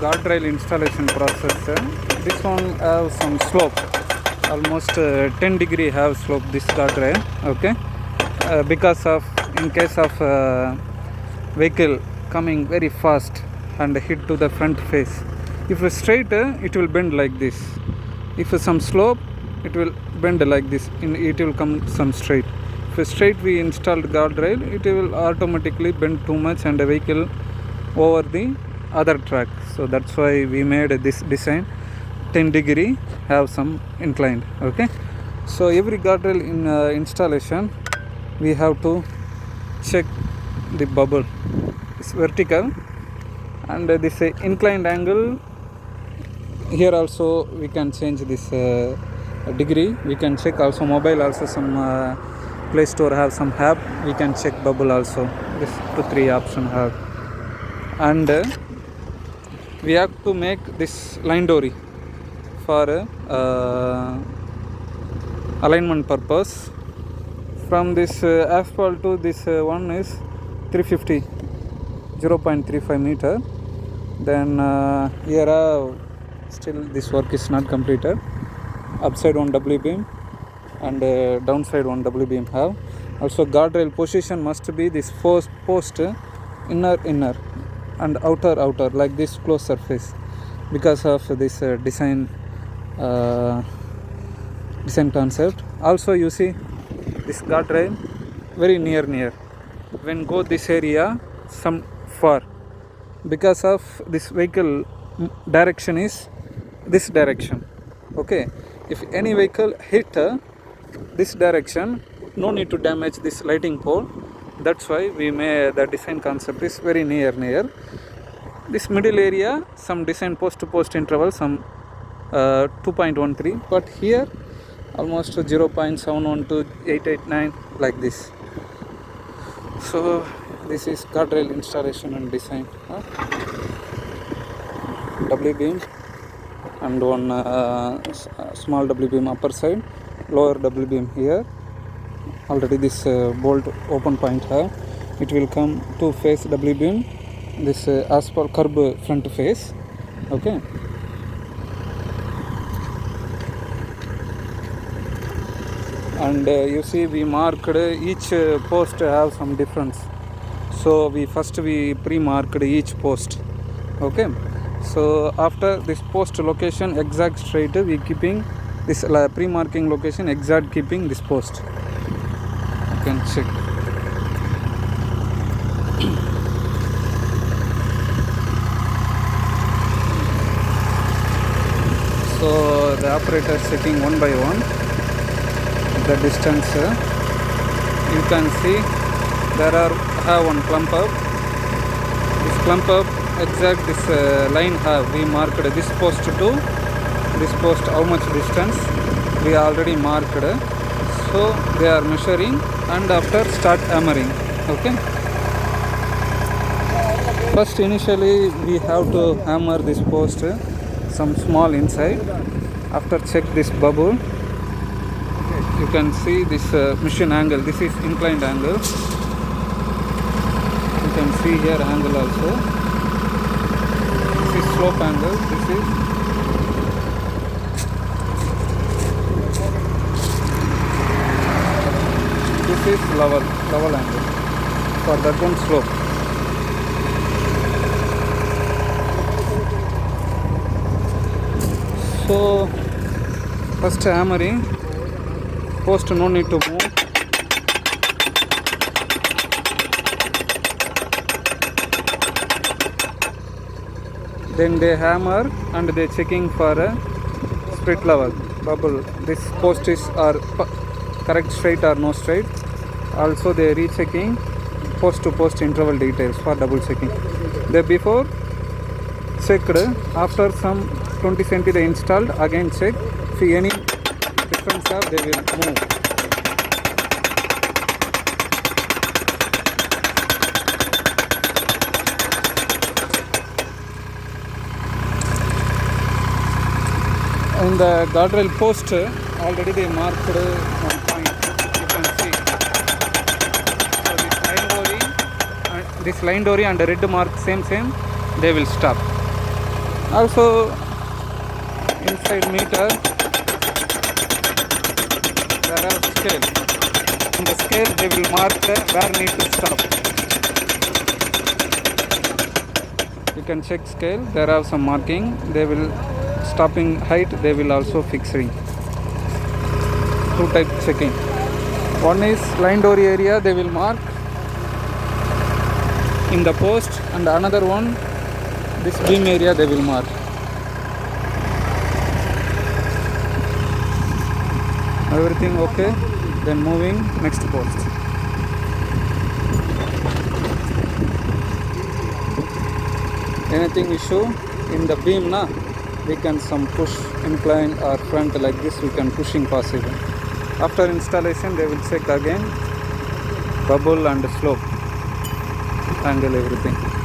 guardrail installation process. This one have some slope, almost 10 degree have slope this guardrail. Okay, because of in case of vehicle coming very fast and hit to the front face. If straight, it will bend like this. If some slope, it will bend like this. It will come some straight. If straight we installed guardrail, it will automatically bend too much and the vehicle over the other track. So that's why we made this design 10 degree have some inclined. Okay, so every guardrail in installation we have to check the bubble. It's vertical and this inclined angle. Here also we can change this degree. We can check also mobile also some Play Store have some app. We can check bubble also. This 2-3 option have. And we have to make this line dory for alignment purpose. From this asphalt to this one is 350, 0.35 meter. Then here still this work is not completed. Upside one W beam and downside one W beam have. Also guardrail position must be this first post inner and outer like this close surface, because of this design concept. Also you see this guardrail very near when go this area some far, because of this vehicle direction is this direction. Okay, if any vehicle hit this direction, no need to damage this lighting pole. That's why we made the design concept is very near. This middle area some design post to post interval some 2.13, but here almost 0.71 to 889 like this. So this is guardrail installation and design. W beam and one small W beam upper side, lower W beam here. Already this bolt open point have. It will come to face W beam, this asphalt curb front face. Okay, and you see we marked each post have some difference. So we pre-marked each post. Okay, so after this post location exact straight, we keeping this pre-marking location exact keeping this post. You can check. So the operator checking one by one the distance. You can see there have one clump up. This clump up exact this line have we marked this post to this post how much distance we already marked. So they are measuring and after start hammering. Okay, first initially we have to hammer this post some small inside. After check this bubble, you can see this machine angle. This is inclined angle. You can see here angle also. This is slope angle. This is level angle. For that one slope. So first hammering, post no need to move. Then they hammer and they checking for a split level bubble. This post is are correct straight or no straight. Also they rechecking post to post interval details for double checking. They before checked, after some 20 cm they installed, again check. If any difference are, they will move. In the guardrail post already they marked one point. You can see. So this line dory and the red mark same, they will stop. Also inside meter there are scale. On the scale they will mark where need to stop. You can check scale, there are some marking. They will stopping height, they will also fixing. Two type checking. One is line door area, they will mark in the post, and another one, this beam area, they will mark. Everything okay, then moving next post. Anything issue in the beam na, we can some push incline or front like this, we can pushing possible. After installation they will check again bubble and slope angle, everything.